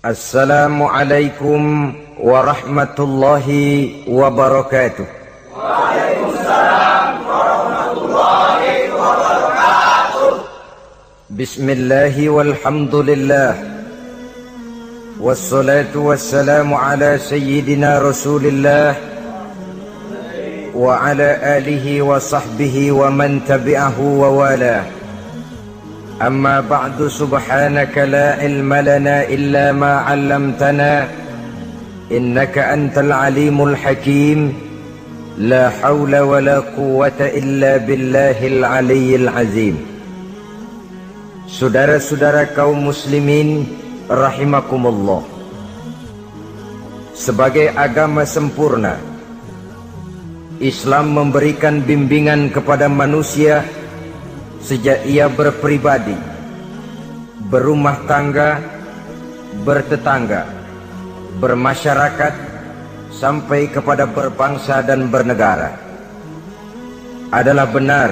Assalamualaikum warahmatullahi wabarakatuh. Waalaikumsalam warahmatullahi wabarakatuh. Bismillahi walhamdulillah. Wassalatu wassalamu ala sayyidina Rasulillah wa ala alihi wa sahbihi wa man tabi'ahu wa wala. Amma ba'du, subhanaka la ilma lana illa ma 'allamtana innaka antal alimul hakim. La hawla wa la quwwata illa billahil aliyyil azim. Saudara-saudara kaum muslimin rahimakumullah, sebagai agama sempurna, Islam memberikan bimbingan kepada manusia sejak ia berpribadi, berumah tangga, bertetangga, bermasyarakat, sampai kepada berbangsa dan bernegara. Adalah benar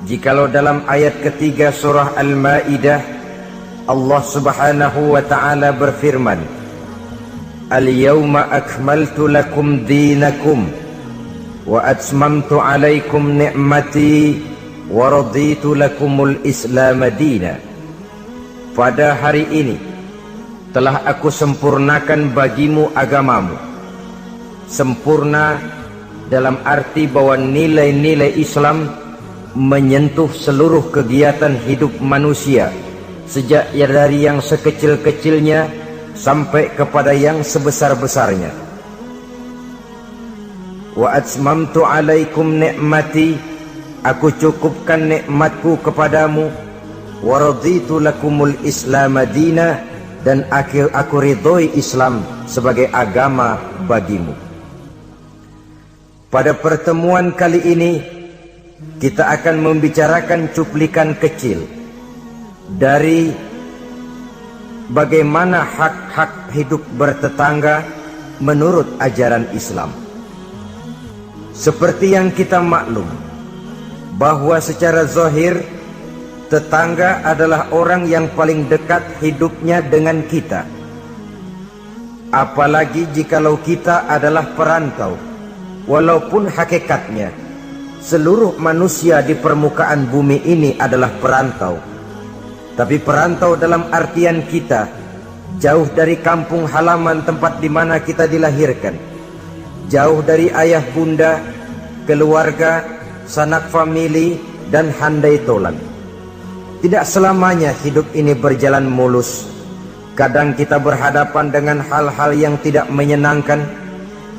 jikalau dalam ayat ketiga surah Al-Maidah Allah subhanahu wa ta'ala berfirman, Al-yawma akmaltu lakum dinakum wa atmamtu alaikum ni'mati wa raditu lakumul islam dina. Pada hari ini telah aku sempurnakan bagimu agamamu. Sempurna dalam arti bahwa nilai-nilai Islam menyentuh seluruh kegiatan hidup manusia, sejak dari yang sekecil-kecilnya sampai kepada yang sebesar-besarnya. Wa atmamtu alaikum ni'mati, aku cukupkan nikmatku kepadamu. Wa raditu lakumul islam dina, dan aku ridhoi Islam sebagai agama bagimu. Pada pertemuan kali ini kita akan membicarakan cuplikan kecil dari bagaimana hak-hak hidup bertetangga menurut ajaran Islam. Seperti yang kita maklum bahwa secara zahir tetangga adalah orang yang paling dekat hidupnya dengan kita. Apalagi jikalau kita adalah perantau, walaupun hakikatnya seluruh manusia di permukaan bumi ini adalah perantau. Tapi perantau dalam artian kita jauh dari kampung halaman tempat di mana kita dilahirkan, jauh dari ayah bunda, keluarga, sanak famili, dan handai tolan. Tidak selamanya hidup ini berjalan mulus. Kadang kita berhadapan dengan hal-hal yang tidak menyenangkan,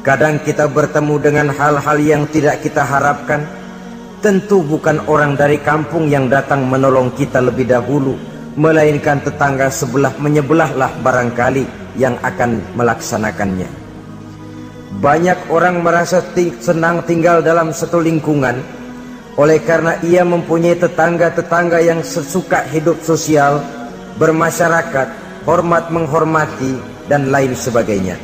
kadang kita bertemu dengan hal-hal yang tidak kita harapkan. Tentu bukan orang dari kampung yang datang menolong kita lebih dahulu, melainkan tetangga sebelah menyebelahlah barangkali yang akan melaksanakannya. Banyak orang merasa senang tinggal dalam satu lingkungan oleh karena ia mempunyai tetangga-tetangga yang sesuka hidup sosial, bermasyarakat, hormat menghormati, dan lain sebagainya.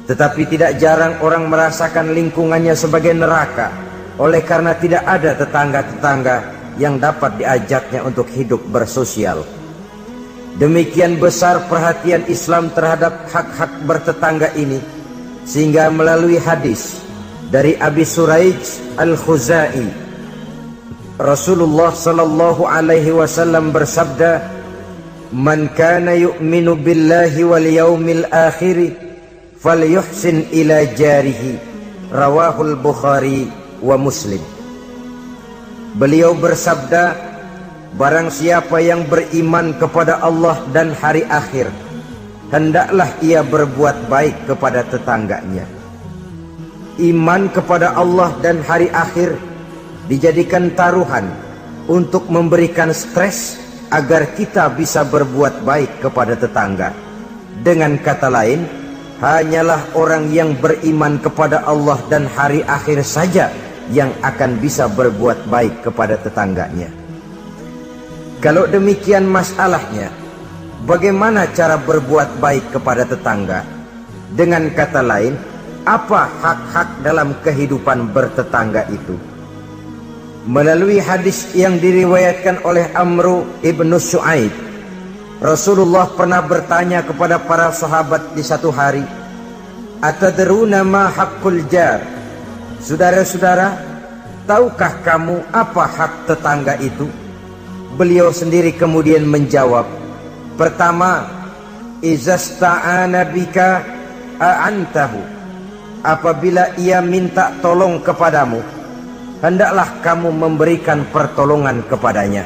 Tetapi tidak jarang orang merasakan lingkungannya sebagai neraka oleh karena tidak ada tetangga-tetangga yang dapat diajaknya untuk hidup bersosial. Demikian besar perhatian Islam terhadap hak-hak bertetangga ini, sehingga melalui hadis dari Abi Suraij Al-Khuzai, Rasulullah sallallahu alaihi wasallam bersabda, "Man kana yu'minu billahi wal yaumil akhir falyuhsin ila jarihi." Rawahul Bukhari wa Muslim. Beliau bersabda, barang siapa yang beriman kepada Allah dan hari akhir, hendaklah ia berbuat baik kepada tetangganya. Iman kepada Allah dan hari akhir dijadikan taruhan untuk memberikan stres agar kita bisa berbuat baik kepada tetangga. Dengan kata lain, hanyalah orang yang beriman kepada Allah dan hari akhir saja yang akan bisa berbuat baik kepada tetangganya. Kalau demikian masalahnya, bagaimana cara berbuat baik kepada tetangga? Dengan kata lain, apa hak-hak dalam kehidupan bertetangga itu. Melalui hadis yang diriwayatkan oleh Amru ibnu Syu'aib, Rasulullah pernah bertanya kepada para sahabat di satu hari, "Atadruna ma haqqul jar?" Saudara-saudara, tahukah kamu apa hak tetangga itu? Beliau sendiri kemudian menjawab, pertama, izasta'ana bika a'antahu. Apabila ia minta tolong kepadamu, hendaklah kamu memberikan pertolongan kepadanya.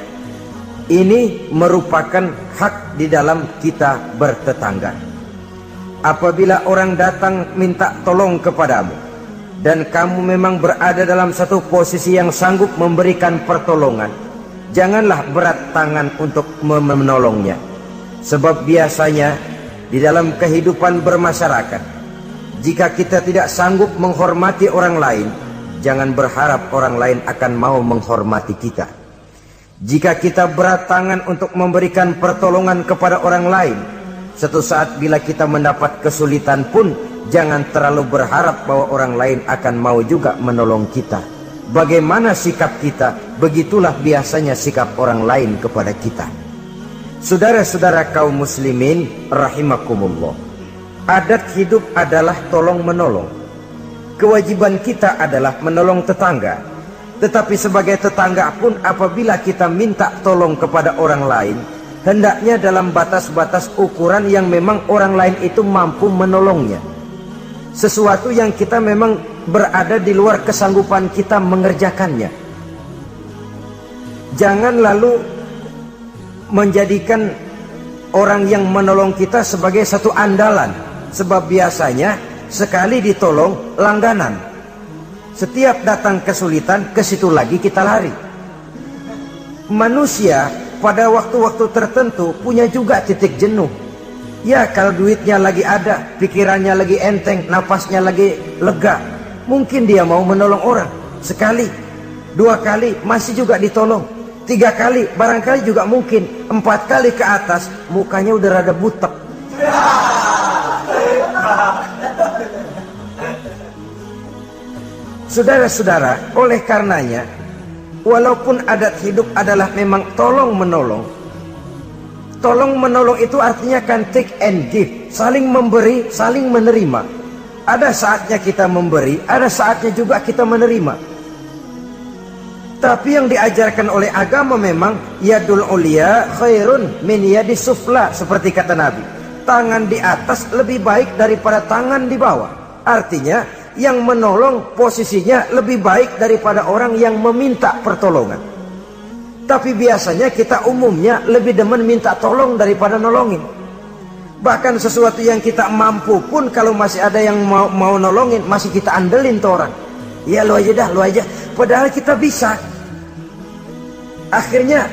Ini merupakan hak di dalam kita bertetangga. Apabila orang datang minta tolong kepadamu dan kamu memang berada dalam satu posisi yang sanggup memberikan pertolongan, janganlah berat tangan untuk menolongnya. Sebab biasanya di dalam kehidupan bermasyarakat, jika kita tidak sanggup menghormati orang lain, jangan berharap orang lain akan mau menghormati kita. Jika kita berat tangan untuk memberikan pertolongan kepada orang lain, suatu saat bila kita mendapat kesulitan pun, jangan terlalu berharap bahwa orang lain akan mau juga menolong kita. Bagaimana sikap kita, begitulah biasanya sikap orang lain kepada kita. Saudara-saudara kaum muslimin rahimakumullah, adat hidup adalah tolong menolong. Kewajiban kita adalah menolong tetangga. Tetapi sebagai tetangga pun, apabila kita minta tolong kepada orang lain, hendaknya dalam batas-batas ukuran yang memang orang lain itu mampu menolongnya. Sesuatu yang kita memang berada di luar kesanggupan kita mengerjakannya. Jangan lalu menjadikan orang yang menolong kita sebagai satu andalan. Sebab biasanya sekali ditolong langganan. Setiap datang kesulitan, ke situ lagi kita lari. Manusia pada waktu-waktu tertentu punya juga titik jenuh. Ya, kalau duitnya lagi ada, pikirannya lagi enteng, napasnya lagi lega, mungkin dia mau menolong orang. Sekali, 2 kali masih juga ditolong, 3 kali barangkali juga mungkin, 4 kali ke atas mukanya udah rada butek. Saudara-saudara, oleh karenanya, walaupun adat hidup adalah memang tolong menolong, tolong menolong itu artinya kan take and give, saling memberi, saling menerima. Ada saatnya kita memberi, ada saatnya juga kita menerima. Tapi yang diajarkan oleh agama memang yadul ulia khairun min yadis sufla, seperti kata Nabi. Tangan di atas lebih baik daripada tangan di bawah. Artinya yang menolong posisinya lebih baik daripada orang yang meminta pertolongan. Tapi biasanya kita umumnya lebih demen minta tolong daripada nolongin. Bahkan sesuatu yang kita mampu pun, kalau masih ada yang mau nolongin, masih kita andelin tuh orang. Ya lu aja dah, lu aja. Padahal kita bisa. Akhirnya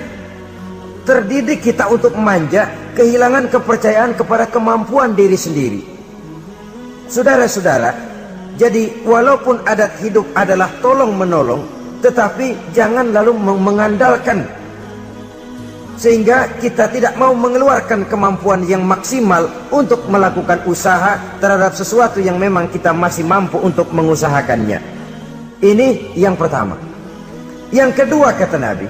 terdidik kita untuk manja, kehilangan kepercayaan kepada kemampuan diri sendiri. Saudara-saudara, jadi walaupun adat hidup adalah tolong menolong, tetapi jangan lalu mengandalkan sehingga kita tidak mau mengeluarkan kemampuan yang maksimal untuk melakukan usaha terhadap sesuatu yang memang kita masih mampu untuk mengusahakannya. Ini yang pertama. Yang kedua kata Nabi,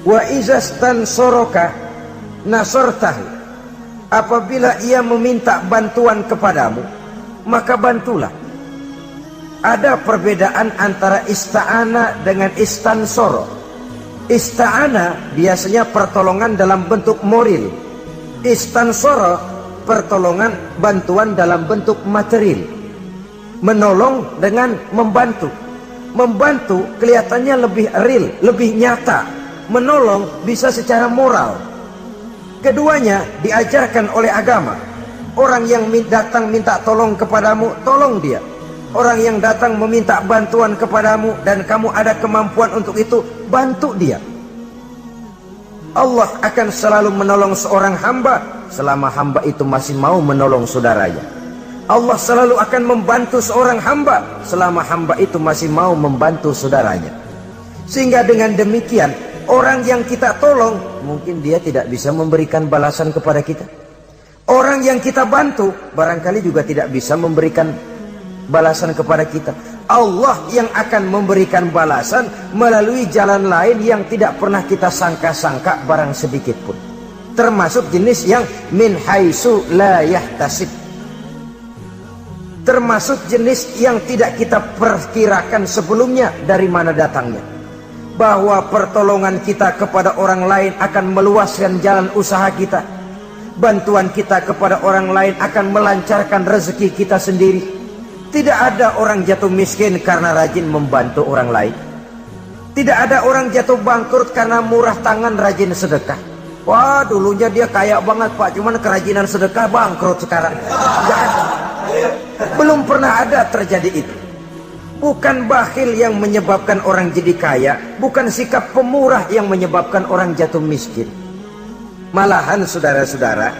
wa izastan soroka nasortahu. Apabila ia meminta bantuan kepadamu, maka bantulah. Ada perbedaan antara ista'ana dengan istansoro. Ista'ana biasanya pertolongan dalam bentuk moral. Istansoro pertolongan bantuan dalam bentuk material. Menolong dengan membantu. Membantu kelihatannya lebih real, lebih nyata. Menolong bisa secara moral. Keduanya diajarkan oleh agama. Orang yang datang minta tolong kepadamu, tolong dia. Orang yang datang meminta bantuan kepadamu dan kamu ada kemampuan untuk itu, bantu dia. Allah akan selalu menolong seorang hamba selama hamba itu masih mau menolong saudaranya. Allah selalu akan membantu seorang hamba selama hamba itu masih mau membantu saudaranya. Sehingga dengan demikian, orang yang kita tolong mungkin dia tidak bisa memberikan balasan kepada kita. Orang yang kita bantu barangkali juga tidak bisa memberikan balasan kepada kita. Allah yang akan memberikan balasan melalui jalan lain yang tidak pernah kita sangka-sangka barang sedikit pun. Termasuk jenis yang min haitsu la yahtasib. Termasuk jenis yang tidak kita perkirakan sebelumnya dari mana datangnya. Bahwa pertolongan kita kepada orang lain akan meluaskan jalan usaha kita. Bantuan kita kepada orang lain akan melancarkan rezeki kita sendiri. Tidak ada orang jatuh miskin karena rajin membantu orang lain. Tidak ada orang jatuh bangkrut karena murah tangan rajin sedekah. Wah, dulunya dia kaya banget Pak, cuman kerajinan sedekah bangkrut sekarang. Tidak ada. Belum pernah ada terjadi itu. Bukan bakhil yang menyebabkan orang jadi kaya, bukan sikap pemurah yang menyebabkan orang jatuh miskin. Malahan saudara-saudara,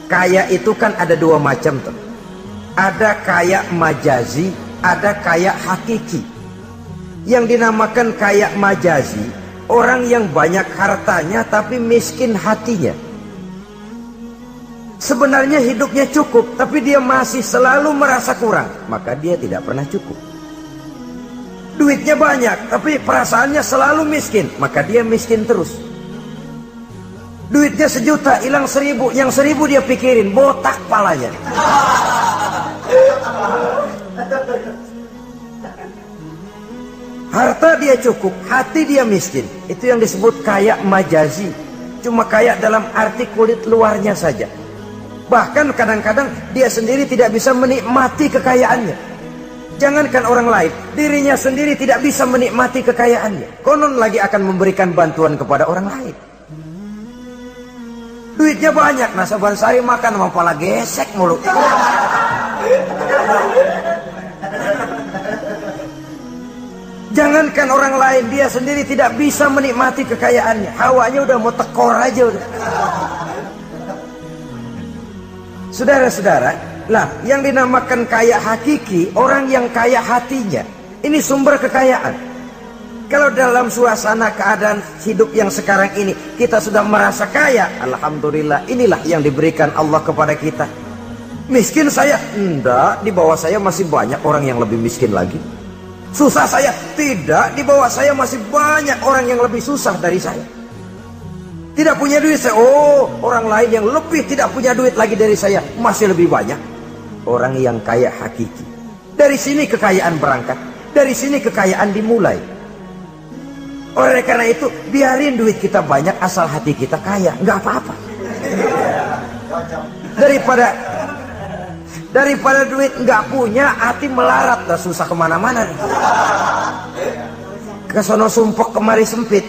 kaya itu kan ada dua macam tuh. Ada kaya majazi, ada kaya hakiki. Yang dinamakan kaya majazi, orang yang banyak hartanya tapi miskin hatinya. Sebenarnya hidupnya cukup, tapi dia masih selalu merasa kurang, maka dia tidak pernah cukup. Duitnya banyak, tapi perasaannya selalu miskin, maka dia miskin terus. Duitnya 1 juta, hilang 1.000, yang 1.000 dia pikirin, botak palanya. Harta dia cukup, hati dia miskin. Itu yang disebut kaya majazi. Cuma kaya dalam arti kulit luarnya saja. Bahkan kadang-kadang dia sendiri tidak bisa menikmati kekayaannya. Jangankan orang lain, dirinya sendiri tidak bisa menikmati kekayaannya. Konon lagi akan memberikan bantuan kepada orang lain. Duitnya banyak, nah saban sari makan sama pala gesek mulu. Jangankan orang lain, dia sendiri tidak bisa menikmati kekayaannya. Hawanya udah mau tekor aja udah. Saudara-saudara, lah yang dinamakan kaya hakiki, orang yang kaya hatinya, ini sumber kekayaan. Kalau dalam suasana keadaan hidup yang sekarang ini kita sudah merasa kaya, alhamdulillah, inilah yang diberikan Allah kepada kita. Miskin saya? Enggak, di bawah saya masih banyak orang yang lebih miskin lagi. Susah saya? Tidak, di bawah saya masih banyak orang yang lebih susah dari saya. Tidak punya duit saya, oh orang lain yang lebih tidak punya duit lagi dari saya masih lebih banyak. Orang yang kaya hakiki. Dari sini kekayaan berangkat, dari sini kekayaan dimulai. Oleh karena itu, biarin duit kita banyak asal hati kita kaya, nggak apa-apa. Daripada duit nggak punya, hati melarat, dah susah kemana-mana. Kesono sumpok kemari sempit.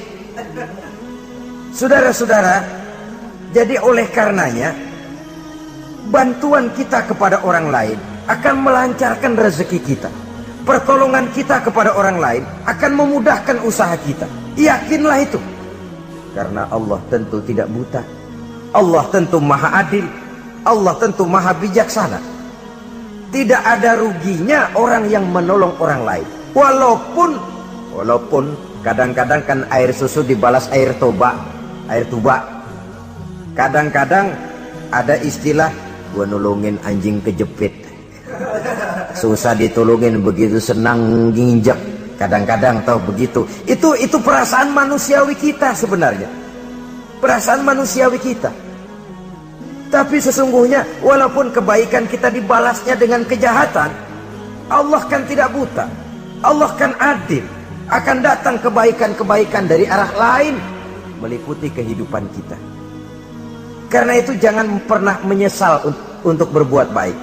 Saudara-saudara, jadi oleh karenanya, bantuan kita kepada orang lain akan melancarkan rezeki kita. Pertolongan kita kepada orang lain akan memudahkan usaha kita. Yakinlah itu. Karena Allah tentu tidak buta. Allah tentu maha adil. Allah tentu maha bijaksana. Tidak ada ruginya orang yang menolong orang lain. Walaupun kadang-kadang kan air susu dibalas air tuba. Kadang-kadang ada istilah, gua nolongin anjing kejepit. Susah ditolongin, begitu senang nginjek. Kadang-kadang tahu begitu. Itu perasaan manusiawi kita sebenarnya. Perasaan manusiawi kita. Tapi sesungguhnya walaupun kebaikan kita dibalasnya dengan kejahatan, Allah kan tidak buta. Allah kan adil. Akan datang kebaikan-kebaikan dari arah lain meliputi kehidupan kita. Karena itu jangan pernah menyesal untuk berbuat baik.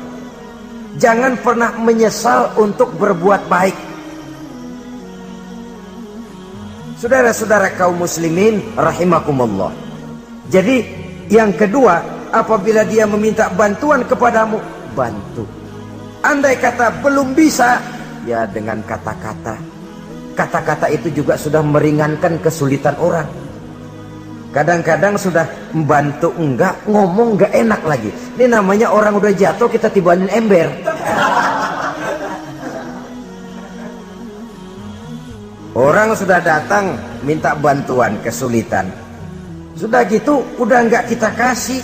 Jangan pernah menyesal untuk berbuat baik. Saudara-saudara kaum muslimin rahimakumullah. Jadi yang kedua, apabila dia meminta bantuan kepadamu, bantu. Andai kata belum bisa, ya dengan kata-kata. Kata-kata itu juga sudah meringankan kesulitan orang. Kadang-kadang sudah membantu enggak, ngomong enggak enak lagi. Ini namanya orang udah jatuh kita tibanin ember. Orang sudah datang minta bantuan, kesulitan. Sudah gitu udah enggak kita kasih.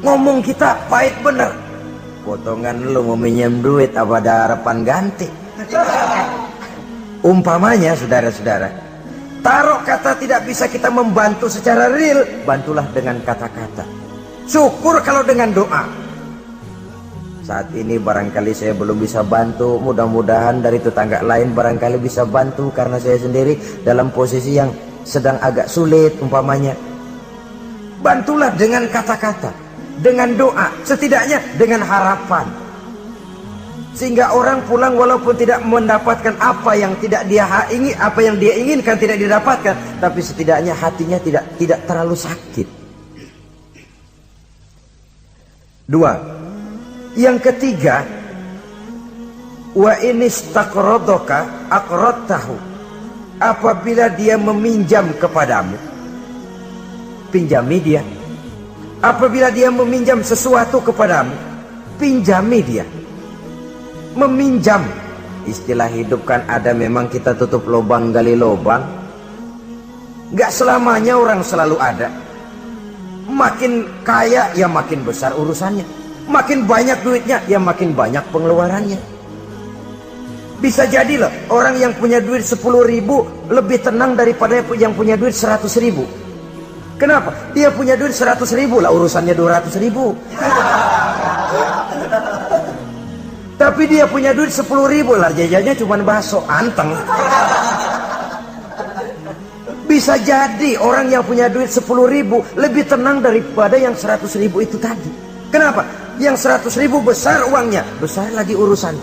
Ngomong kita pahit bener. Potongan lu mau minjem duit apa ada harapan ganti? Umpamanya saudara-saudara, taruh kata tidak bisa kita membantu secara real, bantulah dengan kata-kata. Syukur kalau dengan doa. Saat ini barangkali saya belum bisa bantu, mudah-mudahan dari tetangga lain barangkali bisa bantu, karena saya sendiri dalam posisi yang sedang agak sulit umpamanya. Bantulah dengan kata-kata, dengan doa, setidaknya dengan harapan, sehingga orang pulang walaupun tidak mendapatkan apa yang tidak dia ingin, apa yang dia inginkan tidak didapatkan, tapi setidaknya hatinya tidak terlalu sakit. Dua, yang ketiga, wa inistaqradaka aqradtahu, apabila dia meminjam kepadamu, pinjami dia. Apabila dia meminjam sesuatu kepadamu, pinjami dia. Meminjam, istilah hidup kan ada, memang kita tutup lubang gali lubang. Gak selamanya orang selalu ada. Makin kaya ya makin besar urusannya, makin banyak duitnya ya makin banyak pengeluarannya. Bisa jadi loh orang yang punya duit 10.000 lebih tenang daripada yang punya duit 100.000. Kenapa? Dia punya duit 100.000 lah, urusannya 200.000. Tapi dia punya duit 10.000 lah, jajannya cuma bakso anteng. Bisa jadi orang yang punya duit 10.000 lebih tenang daripada yang 100.000 itu tadi. Kenapa? Yang 100.000 besar uangnya, besar lagi urusan.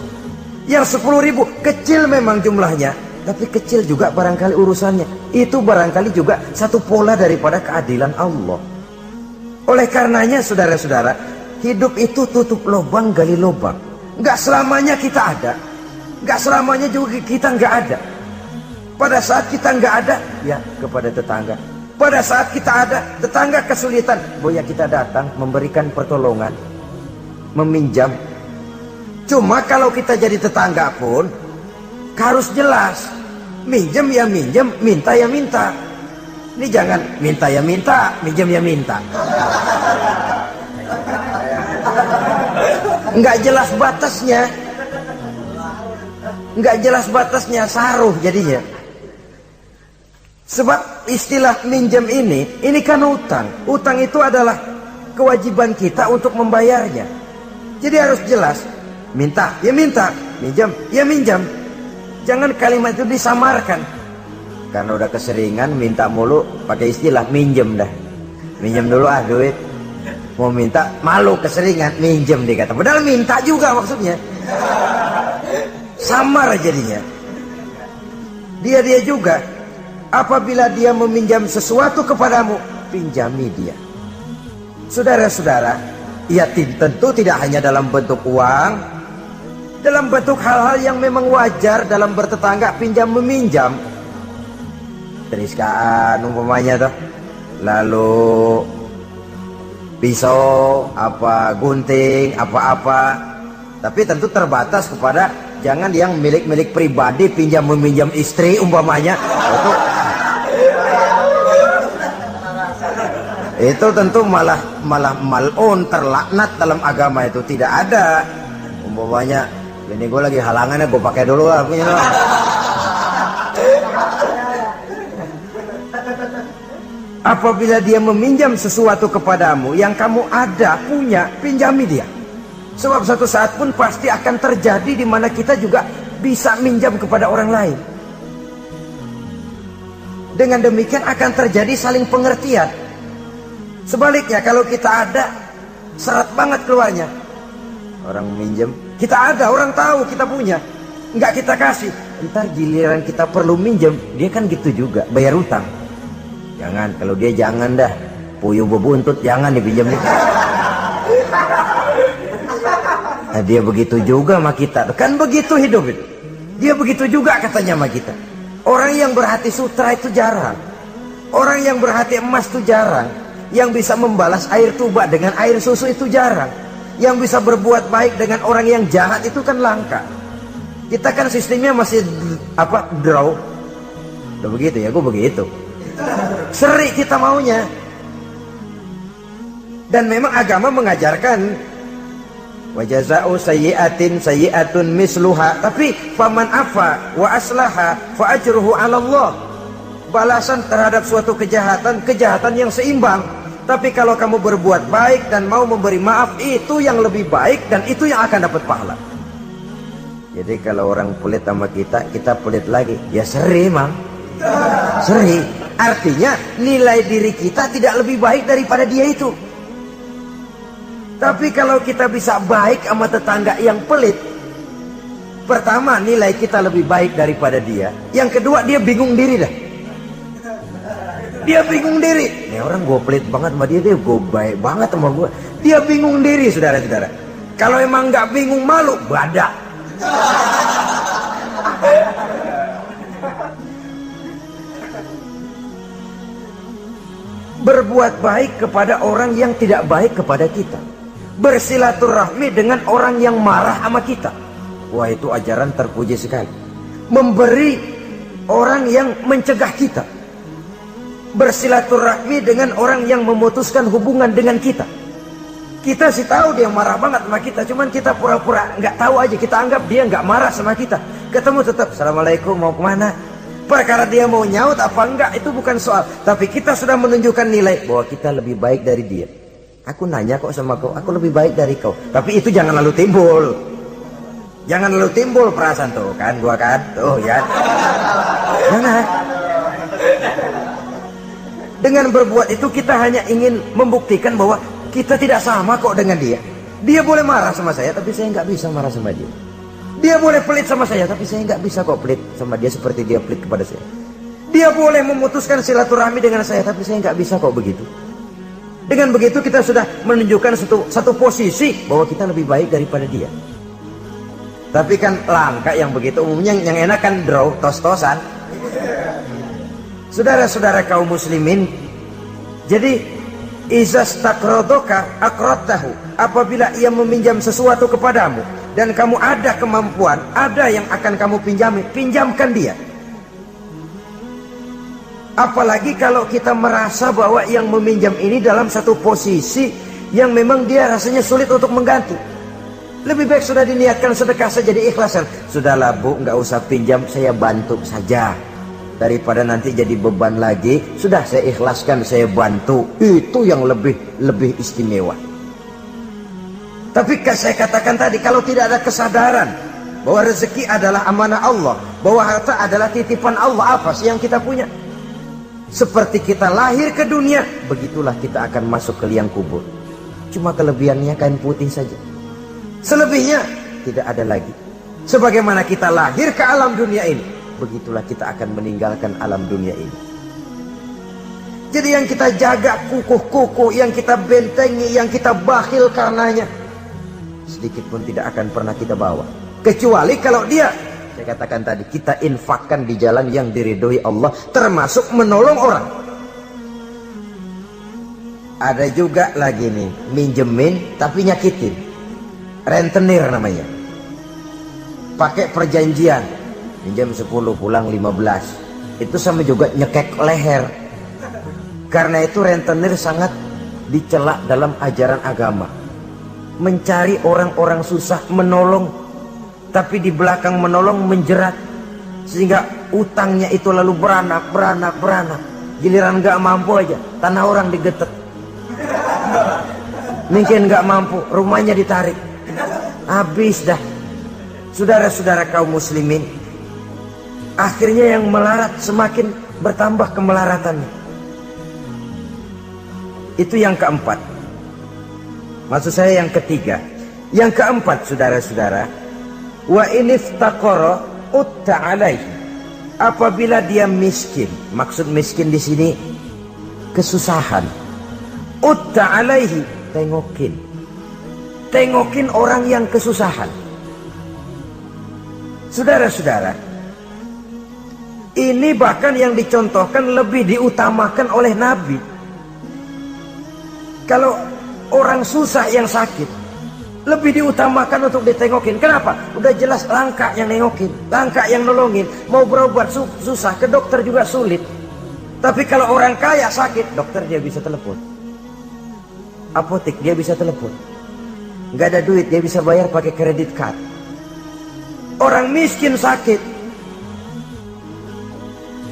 Yang 10.000 kecil memang jumlahnya, tapi kecil juga barangkali urusannya. Itu barangkali juga satu pola daripada keadilan Allah. Oleh karenanya saudara-saudara, hidup itu tutup lubang gali lubang. Gak selamanya kita ada, gak selamanya juga kita gak ada. Pada saat kita nggak ada, ya kepada tetangga. Pada saat kita ada, tetangga kesulitan, boya kita datang memberikan pertolongan, meminjam. Cuma kalau kita jadi tetangga pun harus jelas, minjem ya minjem, minta ya minta. Ini jangan minta ya minta, minjem ya minta. Nggak jelas batasnya, nggak jelas batasnya, saruh jadinya. Sebab istilah minjem ini kan utang. Utang itu adalah kewajiban kita untuk membayarnya. Jadi harus jelas. Minta, ya minta. Minjam, ya minjam. Jangan kalimat itu disamarkan. Karena udah keseringan minta mulu, pakai istilah minjem dah. Minjem dulu duit. Mau minta, malu keseringan, minjem dikata. Padahal minta juga maksudnya. Samar jadinya. Dia juga. Apabila dia meminjam sesuatu kepadamu, pinjami dia. Saudara-saudara, ya tentu tidak hanya dalam bentuk uang, dalam bentuk hal-hal yang memang wajar dalam bertetangga, pinjam meminjam. Teriskaan umpamanya tuh, lalu pisau, apa gunting, apa-apa. Tapi tentu terbatas kepada, jangan yang milik-milik pribadi pinjam meminjam istri umpamanya. Itu tentu malah mal'un, terlaknat dalam agama. Itu tidak ada. Umpamanya ini gue lagi halangannya, gue pakai dulu lah punya. Apabila dia meminjam sesuatu kepadamu yang kamu ada, punya, pinjami dia. Sebab suatu saat pun pasti akan terjadi di mana kita juga bisa minjam kepada orang lain. Dengan demikian akan terjadi saling pengertian. Sebaliknya kalau kita ada, seret banget keluarnya. Orang minjem, kita ada, orang tahu kita punya, nggak kita kasih. Ntar giliran kita perlu minjem, dia kan gitu juga, bayar utang. Jangan, kalau dia jangan dah, puyuh bebuntut, jangan dipinjam. Nah, dia begitu juga sama kita, kan begitu hidup itu. Dia begitu juga katanya sama kita. Orang yang berhati sutra itu jarang. Orang yang berhati emas itu jarang. Yang bisa membalas air tuba dengan air susu itu jarang. Yang bisa berbuat baik dengan orang yang jahat itu kan langka. Kita kan sistemnya masih draw. Udah begitu ya, gue begitu. Seri kita maunya. Dan memang agama mengajarkan Wa jazaa'u sayyi'atin sayyi'atun misluha. Tapi faman afa wa aslaha fa ajruhu 'ala Allah. Balasan terhadap suatu kejahatan, kejahatan yang seimbang. Tapi kalau kamu berbuat baik dan mau memberi maaf, itu yang lebih baik dan itu yang akan dapat pahala. Jadi kalau orang pelit sama kita, kita pelit lagi, ya seri mang. Seri. Artinya nilai diri kita tidak lebih baik daripada dia itu. Tapi kalau kita bisa baik sama tetangga yang pelit, pertama nilai kita lebih baik daripada dia. Yang kedua dia bingung diri dah. Dia bingung diri. Ini orang gue pelit banget sama dia gue baik banget sama gue. Dia bingung diri, saudara-saudara. Kalau emang nggak bingung malu, badak. Berbuat baik kepada orang yang tidak baik kepada kita. Bersilaturahmi dengan orang yang marah sama kita. Wah, itu ajaran terpuji sekali. Memberi orang yang mencegah kita. Bersilaturahmi dengan orang yang memutuskan hubungan dengan kita. Kita sih tahu dia marah banget sama kita, cuman kita pura-pura nggak tahu aja. Kita anggap dia nggak marah sama kita. Ketemu tetap assalamualaikum, mau kemana? Perkara dia mau nyaut apa enggak itu bukan soal. Tapi kita sudah menunjukkan nilai bahwa kita lebih baik dari dia. Aku nanya kok sama kau, aku lebih baik dari kau. Tapi itu jangan lalu timbul. Jangan lalu timbul perasaan tuh kan, gua kan, tuh ya. Jangan. Dengan berbuat itu kita hanya ingin membuktikan bahwa kita tidak sama kok dengan dia. Dia boleh marah sama saya, tapi saya nggak bisa marah sama dia. Dia boleh pelit sama saya, tapi saya nggak bisa kok pelit sama dia seperti dia pelit kepada saya. Dia boleh memutuskan silaturahmi dengan saya, tapi saya nggak bisa kok begitu. Dengan begitu kita sudah menunjukkan satu posisi bahwa kita lebih baik daripada dia. Tapi kan langka yang begitu. Umumnya yang enak kan draw, tos-tosan. Saudara-saudara kaum muslimin, jadi izastakrodoka akrotahu, apabila ia meminjam sesuatu kepadamu dan kamu ada kemampuan, ada yang akan kamu pinjami, pinjamkan dia. Apalagi kalau kita merasa bahwa yang meminjam ini dalam satu posisi yang memang dia rasanya sulit untuk mengganti. Lebih baik sudah diniatkan sedekah saja, diikhlaskan. Sudahlah bu, nggak usah pinjam, saya bantu saja. Daripada nanti jadi beban lagi, sudah saya ikhlaskan, saya bantu. Itu yang lebih istimewa. Tapi saya katakan tadi, kalau tidak ada kesadaran bahwa rezeki adalah amanah Allah, bahwa harta adalah titipan Allah, apa sih yang kita punya? Seperti kita lahir ke dunia, begitulah kita akan masuk ke liang kubur. Cuma kelebihannya kain putih saja. Selebihnya tidak ada lagi. Sebagaimana kita lahir ke alam dunia ini, begitulah kita akan meninggalkan alam dunia ini. Jadi yang kita jaga kukuh-kukuh, yang kita bentengi, yang kita bakhil karenanya, sedikit pun tidak akan pernah kita bawa. Kecuali kalau dia, saya katakan tadi, kita infakkan di jalan yang diridhoi Allah, termasuk menolong orang. Ada juga lagi nih, minjemin tapi nyakitin. Rentenir namanya. Pakai perjanjian. Pinjam 10 pulang 15. Itu sama juga nyekek leher. Karena itu rentenir sangat dicela dalam ajaran agama. Mencari orang-orang susah, menolong, tapi di belakang menolong menjerat, sehingga utangnya itu lalu beranak. Giliran nggak mampu aja, tanah orang digetek. Mungkin nggak mampu, rumahnya ditarik. Habis dah. Saudara-saudara kaum muslimin, akhirnya yang melarat semakin bertambah kemelaratannya. Itu yang keempat. Maksud saya yang ketiga. Yang keempat, saudara-saudara, wa iniftaqara utta alaihi. Apabila dia miskin, maksud miskin di sini kesusahan. Utta alaihi, tengokin orang yang kesusahan. Saudara-saudara, ini bahkan yang dicontohkan lebih diutamakan oleh Nabi. Kalau orang susah yang sakit, lebih diutamakan untuk ditengokin. Kenapa? Udah jelas langka yang nengokin, langka yang nolongin. Mau berobat susah, ke dokter juga sulit. Tapi kalau orang kaya sakit, dokter dia bisa telepon, apotek dia bisa telepon. nggak ada duit, dia bisa bayar pakai kredit card. Orang miskin sakit,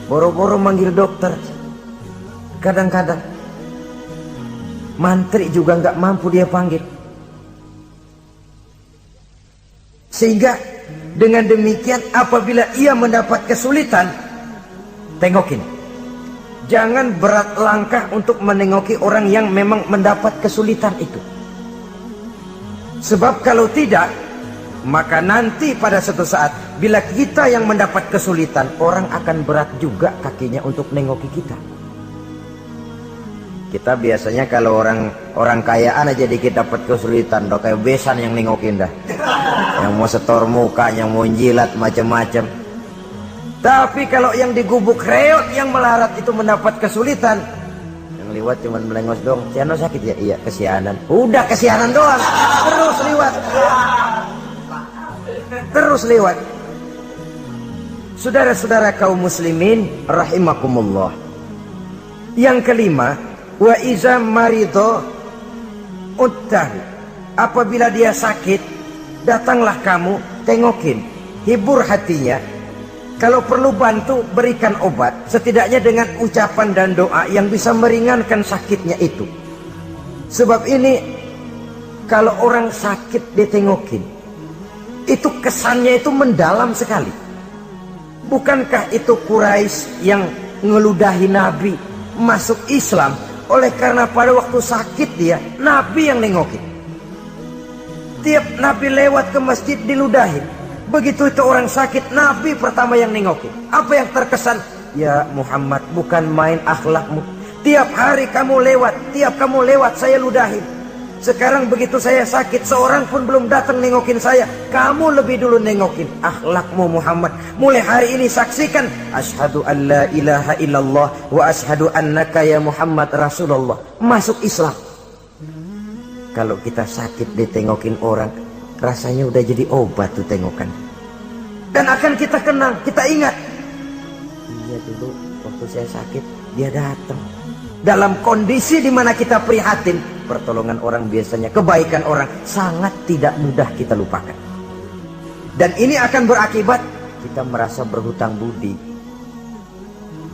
boro-boro manggil dokter. Kadang-kadang mantri juga nggak mampu dia panggil. Sehingga dengan demikian apabila ia mendapat kesulitan, tengokin. Jangan berat langkah untuk menengoki orang yang memang mendapat kesulitan itu. Sebab kalau tidak, maka nanti pada suatu saat bila kita yang mendapat kesulitan, orang akan berat juga kakinya untuk nengoki kita. Kita biasanya kalau orang kayaan aja dikit dapat kesulitan, udah kayak besan yang nengokin dah. Yang mau setor muka, yang mau jilat macam-macam. Tapi kalau yang digubuk reot yang melarat itu mendapat kesulitan, yang lewat cuman melengos dong. Ciano sakit ya? Iya, kesianan. Udah kesianan doang, terus lewat. Terus lewat. Saudara-saudara kaum muslimin rahimakumullah. Yang kelima, wa iza marido uttahu. Apabila dia sakit, datanglah kamu, tengokin, hibur hatinya. Kalau perlu bantu, berikan obat, setidaknya dengan ucapan dan doa yang bisa meringankan sakitnya itu. Sebab ini kalau orang sakit ditengokin, itu kesannya itu mendalam sekali. Bukankah itu Quraisy yang ngeludahi Nabi masuk Islam? Oleh karena pada waktu sakit dia, Nabi yang nengokin. Tiap Nabi lewat ke masjid diludahin. Begitu itu orang sakit, Nabi pertama yang nengokin. Apa yang terkesan? Ya Muhammad, bukan main akhlakmu. Tiap hari kamu lewat saya ludahin. Sekarang begitu saya sakit, seorang pun belum datang nengokin saya. Kamu lebih dulu nengokin. Akhlakmu Muhammad. Mulai hari ini saksikan. Asyhadu an la ilaha illallah wa asyhadu annaka ya Muhammad Rasulullah. Masuk Islam. Kalau kita sakit ditengokin orang, rasanya udah jadi obat tuh tengokan. Dan akan kita kenang, kita ingat. Iya dulu waktu saya sakit, dia datang. Dalam kondisi dimana kita prihatin, pertolongan orang biasanya, kebaikan orang sangat tidak mudah kita lupakan. Dan ini akan berakibat kita merasa berhutang budi.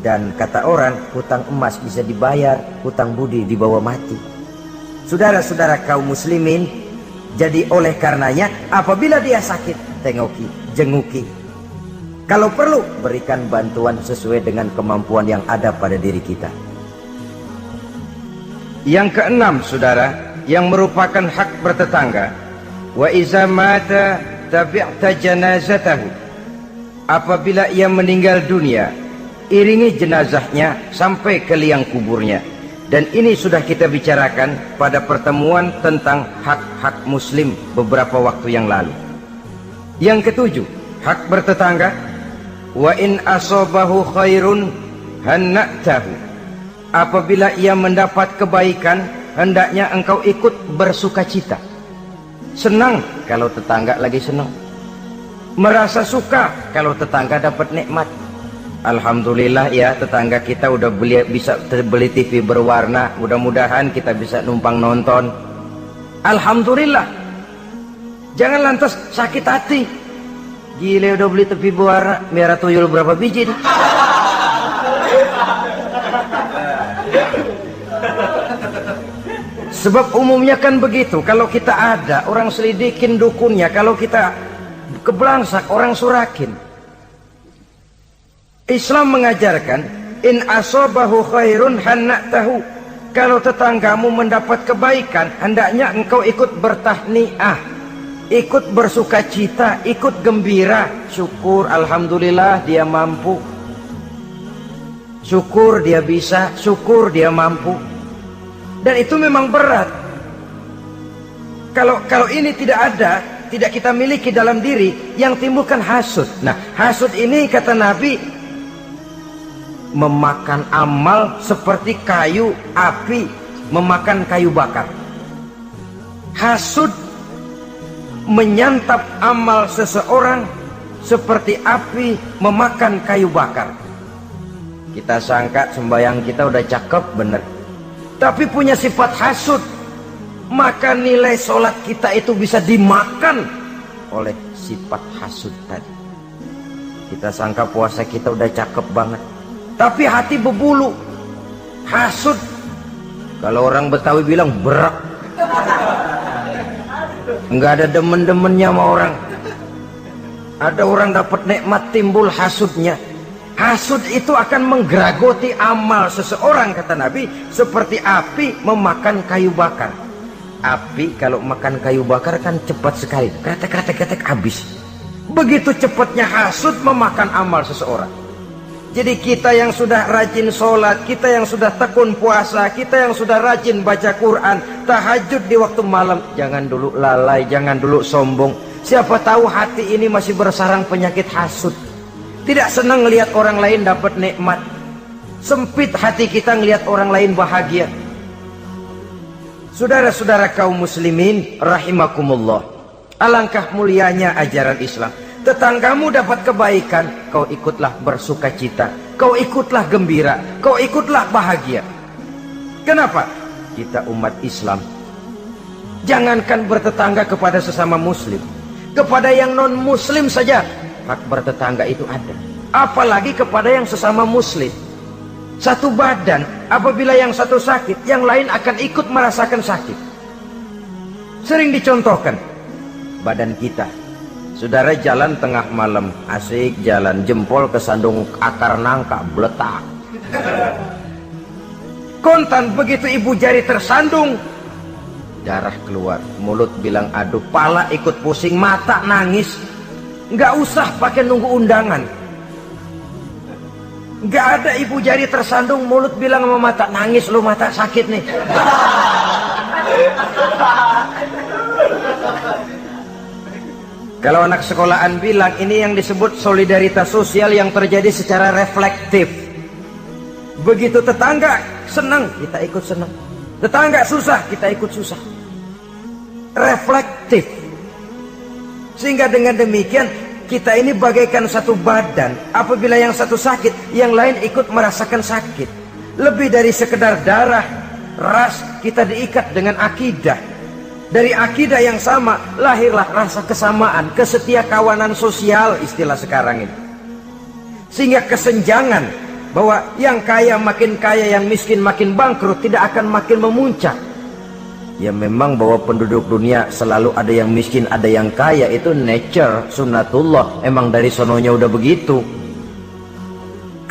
Dan kata orang, hutang emas bisa dibayar, hutang budi dibawa mati. Saudara-saudara kaum muslimin, jadi oleh karenanya apabila dia sakit, tengoki, jenguki. Kalau perlu, berikan bantuan sesuai dengan kemampuan yang ada pada diri kita. Yang keenam, saudara, yang merupakan hak bertetangga, wa iza mata tabi'ta janazatahu. Apabila ia meninggal dunia, iringi jenazahnya sampai ke liang kuburnya. Dan ini sudah kita bicarakan pada pertemuan tentang hak-hak muslim beberapa waktu yang lalu. Yang ketujuh, hak bertetangga, wa in asabahu khairun hanna'tahu. Apabila ia mendapat kebaikan, hendaknya engkau ikut bersukacita. Senang kalau tetangga lagi senang. Merasa suka kalau tetangga dapat nikmat. Alhamdulillah ya, tetangga kita udah bisa beli TV berwarna. Mudah-mudahan kita bisa numpang nonton. Alhamdulillah. Jangan lantas sakit hati. Gile udah beli TV berwarna, merah tuyul berapa biji nih? Sebab umumnya kan begitu. Kalau kita ada, orang selidikin dukunnya. Kalau kita kebelangsak, orang surakin. Islam mengajarkan, in asabahu khairun hanna'tahu. Kalau tetanggamu mendapat kebaikan, hendaknya engkau ikut bertahniah, ikut bersukacita, ikut gembira. Syukur, alhamdulillah dia mampu. Syukur dia bisa, syukur dia mampu. Dan itu memang berat. Kalau ini tidak ada, tidak kita miliki dalam diri, yang timbulkan hasud. Nah, hasud ini kata Nabi, memakan amal seperti kayu api memakan kayu bakar. Hasud menyantap amal seseorang seperti api memakan kayu bakar. Kita sangka sembahyang kita udah cakep bener, tapi punya sifat hasud. maka nilai sholat kita itu bisa dimakan oleh sifat hasud tadi. Kita sangka puasa kita udah cakep banget, tapi hati berbulu hasud. Kalau orang Betawi bilang berak, nggak ada demen-demennya sama orang. Ada orang dapat nikmat timbul hasudnya. Hasud itu akan menggeragoti amal seseorang, kata Nabi, seperti api memakan kayu bakar. Api kalau makan kayu bakar kan cepat sekali, kretek habis. Begitu cepatnya hasud memakan amal seseorang. Jadi kita yang sudah rajin sholat, kita yang sudah tekun puasa, kita yang sudah rajin baca Quran, tahajud di waktu malam, jangan dulu lalai, jangan dulu sombong. Siapa tahu hati ini masih bersarang penyakit hasud. Tidak senang lihat orang lain dapat nikmat. Sempit hati kita ngelihat orang lain bahagia. Saudara-saudara kaum muslimin rahimakumullah, alangkah mulianya ajaran Islam. Tetanggamu dapat kebaikan, kau ikutlah bersuka cita, kau ikutlah gembira, kau ikutlah bahagia. Kenapa? Kita umat Islam, jangankan bertetangga kepada sesama muslim, kepada yang non muslim saja hak bertetangga itu ada, apalagi kepada yang sesama muslim. Satu badan, apabila yang satu sakit, yang lain akan ikut merasakan sakit. Sering dicontohkan, badan kita, saudara jalan tengah malam, asik jalan, jempol kesandung akar nangka, beletak. Kontan begitu ibu jari tersandung, darah keluar, mulut bilang aduh, pala ikut pusing, mata nangis. Nggak usah pakai nunggu undangan. Nggak ada ibu jari tersandung, mulut bilang sama mata, nangis lu, mata sakit nih. Kalau anak sekolahan bilang, ini yang disebut solidaritas sosial yang terjadi secara reflektif. Begitu tetangga senang, kita ikut senang. Tetangga susah, kita ikut susah. Reflektif. Sehingga dengan demikian, kita ini bagaikan satu badan. Apabila yang satu sakit, yang lain ikut merasakan sakit. Lebih dari sekedar darah, ras, kita diikat dengan akidah. Dari akidah yang sama, lahirlah rasa kesamaan, kesetiakawanan sosial, istilah sekarang ini. Sehingga kesenjangan, bahwa yang kaya makin kaya, yang miskin makin bangkrut, tidak akan makin memuncak. Ya memang bahwa penduduk dunia selalu ada yang miskin, ada yang kaya, itu nature, sunnatullah, emang dari sononya udah begitu.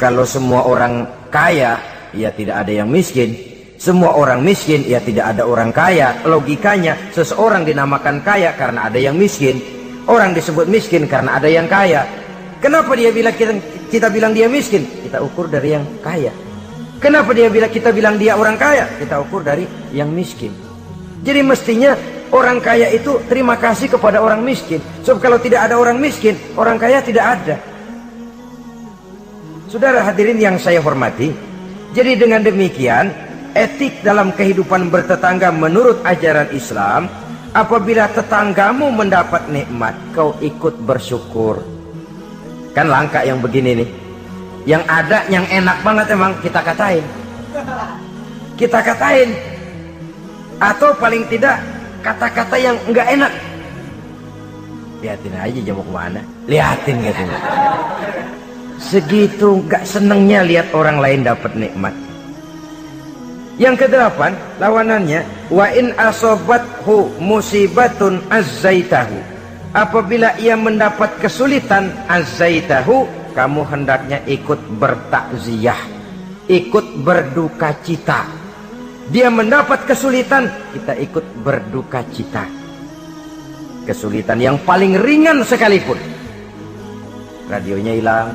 Kalau semua orang kaya, ya tidak ada yang miskin. Semua orang miskin, ya tidak ada orang kaya. Logikanya, seseorang dinamakan kaya karena ada yang miskin. Orang disebut miskin karena ada yang kaya. Kenapa dia bilang kita bilang dia miskin? Kita ukur dari yang kaya. Kenapa kita bilang dia orang kaya? Kita ukur dari yang miskin. Jadi mestinya orang kaya itu terima kasih kepada orang miskin. Sebab kalau tidak ada orang miskin, orang kaya tidak ada. Saudara hadirin yang saya hormati, jadi dengan demikian, etik dalam kehidupan bertetangga menurut ajaran Islam, apabila tetanggamu mendapat nikmat, kau ikut bersyukur. Kan langka yang begini nih. Yang ada, yang enak banget emang kita katain. Kita katain. Atau paling tidak kata-kata yang enggak enak. Lihatin aja dia mau kemana. Lihatin gitu. Segitu enggak senengnya lihat orang lain dapat nikmat. Yang kedelapan, lawanannya, wa in asobathu musibatun azzaitahu. Apabila ia mendapat kesulitan, azzaitahu, kamu hendaknya ikut bertakziah, ikut berduka cita. Dia mendapat kesulitan, kita ikut berduka cita. Kesulitan yang paling ringan sekalipun. Radionya hilang,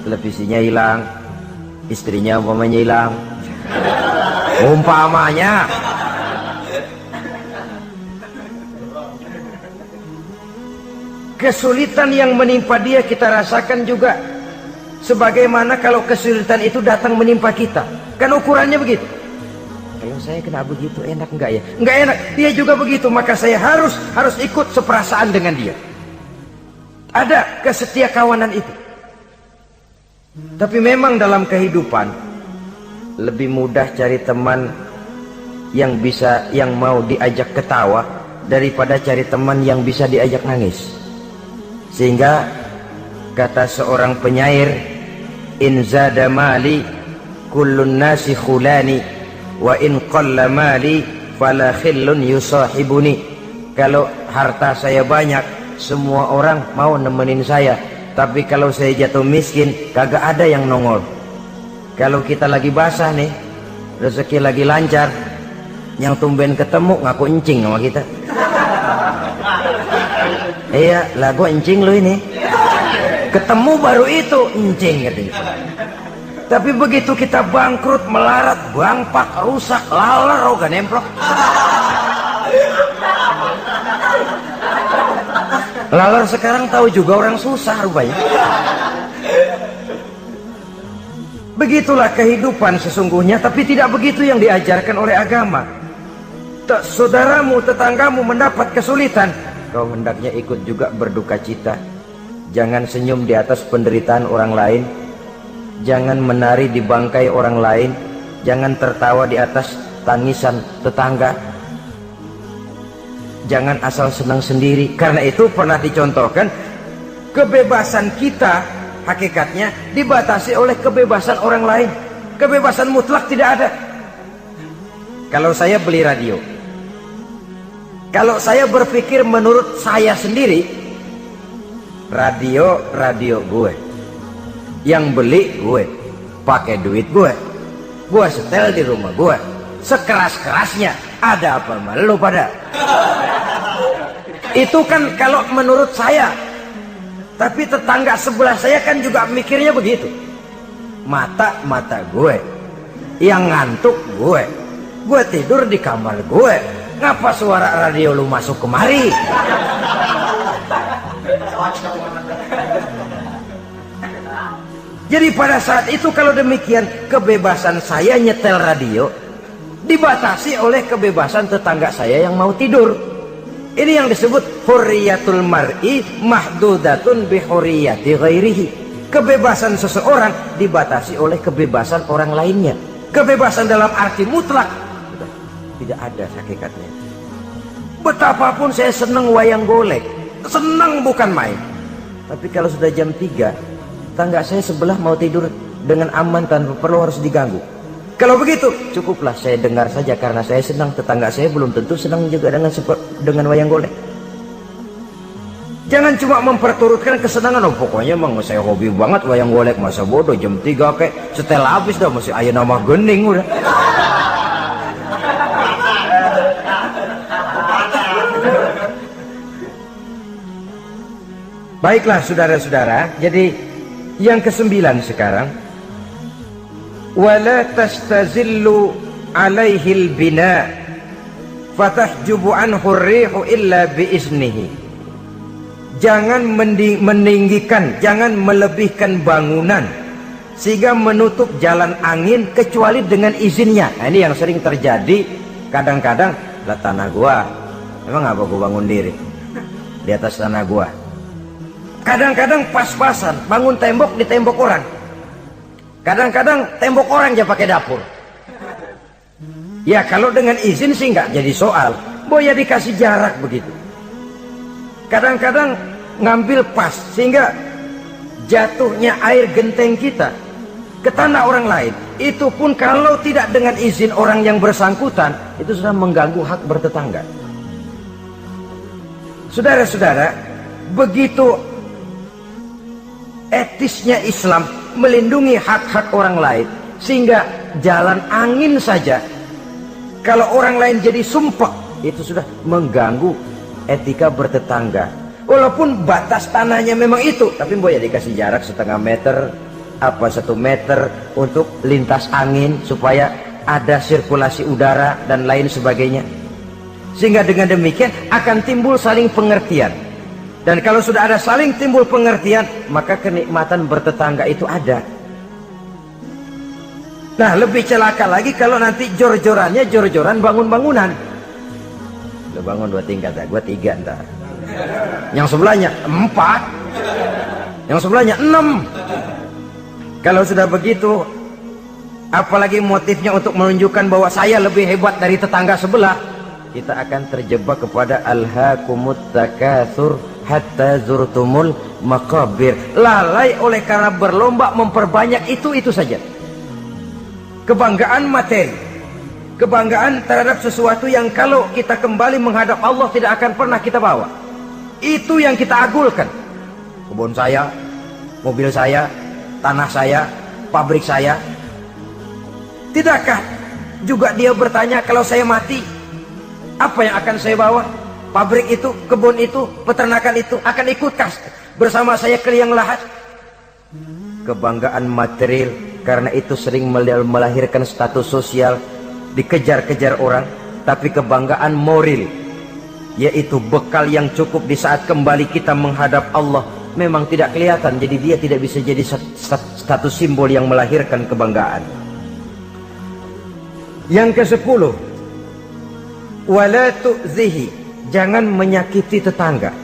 televisinya hilang, istrinya umpamanya hilang. Umpamanya. Kesulitan yang menimpa dia kita rasakan juga. Sebagaimana kalau kesulitan itu datang menimpa kita. Kan ukurannya begitu. Kalau saya kena begitu enak enggak ya? Enggak enak. Dia juga begitu, maka saya harus ikut seperasaan dengan dia. Ada kesetiakawanan itu. Tapi memang dalam kehidupan lebih mudah cari teman yang mau diajak ketawa daripada cari teman yang bisa diajak nangis. Sehingga kata seorang penyair, in zada mali kullun nasi khulani wa in qalla mali fala khillun yusahibuni. Kalau harta saya banyak, semua orang mau nemenin saya, tapi kalau saya jatuh miskin, kagak ada yang nongol. Kalau kita lagi basah nih, rezeki lagi lancar, yang tumben ketemu ngaku encing sama kita. Iya, lah gua encing lu ini. Ketemu baru itu encing katanya. Tapi begitu kita bangkrut, melarat, bangpak, rusak, laler, roga nemplok. Laler sekarang tahu juga orang susah rupanya. Begitulah kehidupan sesungguhnya, tapi tidak begitu yang diajarkan oleh agama. Saudaramu, tetanggamu mendapat kesulitan, kau hendaknya ikut juga berduka cita. Jangan senyum di atas penderitaan orang lain, jangan menari di bangkai orang lain, jangan tertawa di atas tangisan tetangga, jangan asal senang sendiri. Karena itu pernah dicontohkan, kebebasan kita hakikatnya dibatasi oleh kebebasan orang lain. Kebebasan mutlak tidak ada. Kalau saya beli radio, kalau saya berpikir menurut saya sendiri, radio gue, yang beli gue, pakai duit gue setel di rumah gue, sekeras-kerasnya, ada apa malu pada? Itu kan kalau menurut saya. Tapi tetangga sebelah saya kan juga mikirnya begitu. Mata gue, yang ngantuk gue tidur di kamar gue, ngapa suara radio lu masuk kemari? Jadi pada saat itu kalau demikian, kebebasan saya nyetel radio dibatasi oleh kebebasan tetangga saya yang mau tidur. Ini yang disebut hurriyatul mar'i mahdudatun bi hurriyati ghairihi. Kebebasan seseorang dibatasi oleh kebebasan orang lainnya. Kebebasan dalam arti mutlak tidak ada hakikatnya. Betapapun saya senang wayang golek, senang bukan main. Tapi kalau sudah jam 3, tangga saya sebelah mau tidur dengan aman tanpa perlu harus diganggu. Kalau begitu, cukuplah saya dengar saja karena saya senang. Tetangga saya belum tentu senang juga dengan wayang golek. Jangan cuma memperturutkan kesenangan. Oh, pokoknya emang saya hobi banget wayang golek, masa bodoh jam 3 kayak setel habis dah masih aya nama gening udah. Baiklah saudara-saudara, jadi yang ke-9 sekarang, wala tastazillu alaihil bina fatahjubu anhu rihu illa biiznihi. Jangan meninggikan, jangan melebihkan bangunan sehingga menutup jalan angin kecuali dengan izinnya. Nah, ini yang sering terjadi. Kadang-kadang, lah tanah gua, emang apa gua bangun diri di atas tanah gua. Kadang-kadang pas-pasan bangun tembok di tembok orang. Kadang-kadang tembok orang aja pakai dapur. Ya kalau dengan izin sih nggak jadi soal. Boya dikasih jarak begitu. Kadang-kadang ngambil pas sehingga jatuhnya air genteng kita ke tanah orang lain. Itu pun kalau tidak dengan izin orang yang bersangkutan, itu sudah mengganggu hak bertetangga. Saudara-saudara, begitu etisnya Islam melindungi hak-hak orang lain, sehingga jalan angin saja kalau orang lain jadi sumpah, itu sudah mengganggu etika bertetangga. Walaupun batas tanahnya memang itu, tapi boleh dikasih jarak setengah meter apa 1 meter untuk lintas angin supaya ada sirkulasi udara dan lain sebagainya. Sehingga dengan demikian akan timbul saling pengertian. Dan kalau sudah ada saling timbul pengertian, maka kenikmatan bertetangga itu ada. Nah, lebih celaka lagi kalau nanti jor-jorannya jor-joran bangun-bangunan. Lu bangun 2 tingkat, gua 3 ntar. Yang sebelahnya 4, yang sebelahnya 6. Kalau sudah begitu, apalagi motifnya untuk menunjukkan bahwa saya lebih hebat dari tetangga sebelah, kita akan terjebak kepada alhaakumut takatsur hatta zurtumul maqabir. Lalai oleh karena berlomba memperbanyak itu saja. Kebanggaan materi, kebanggaan terhadap sesuatu yang kalau kita kembali menghadap Allah tidak akan pernah kita bawa. Itu yang kita agulkan. Kebun saya, mobil saya, tanah saya, pabrik saya. Tidakkah juga dia bertanya, kalau saya mati, apa yang akan saya bawa? Pabrik itu, kebun itu, peternakan itu akan ikutkah bersama saya ke liang lahat? Kebanggaan material, karena itu sering melahirkan status sosial, dikejar-kejar orang. Tapi kebanggaan moral, yaitu bekal yang cukup di saat kembali kita menghadap Allah, memang tidak kelihatan, jadi dia tidak bisa jadi status simbol yang melahirkan kebanggaan. Yang ke-10, wala tu'zihi, jangan menyakiti tetangga,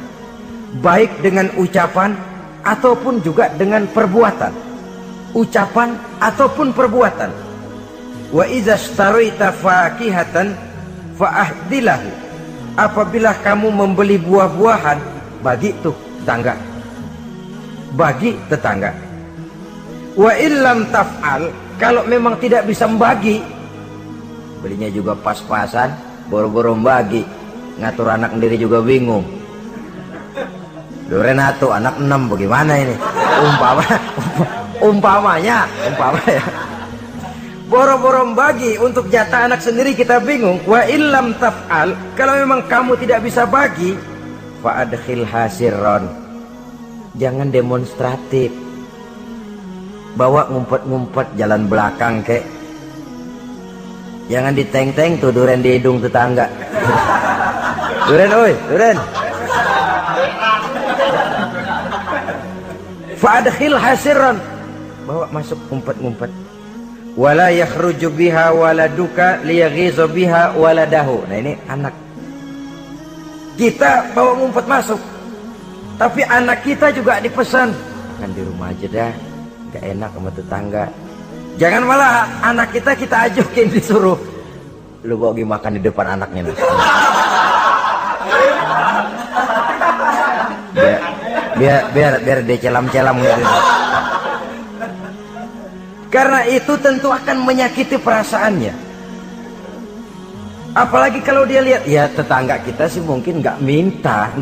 baik dengan ucapan ataupun juga dengan perbuatan. Ucapan ataupun perbuatan. Wa idza ishtaraita fakihatan fa'ahdilahu, apabila kamu membeli buah-buahan, bagi tuh tetangga, bagi tetangga. Wa illam taf'al, kalau memang tidak bisa membagi, belinya juga pas-pasan, boro-boro bagi, ngatur anak sendiri juga bingung. Renato anak 6 bagaimana ini? Umpamanya boro-boro bagi untuk jatah anak sendiri kita bingung. Wa illam taf'al, kalau memang kamu tidak bisa bagi, fa adkhil hasirron, jangan demonstratif, bawa ngumpet-ngumpet jalan belakang kek, jangan diteng-teng tuh duren di hidung tetangga. Duren oi, duren. Fa'adkhil hasirran, bawa masuk ngumpet-ngumpet. Wala yakhruju biha waladuka liyaghizu biha waladahu. Nah ini anak kita bawa ngumpet masuk, tapi anak kita juga dipesan, kan di rumah aja dah, gak enak sama tetangga. Jangan malah anak kita ajukin, disuruh lu bawa pergi makan di depan anaknya nih. biar dia celam-celam gitu. Karena itu tentu akan menyakiti perasaannya. Apalagi kalau dia lihat, ya tetangga kita sih mungkin nggak minta,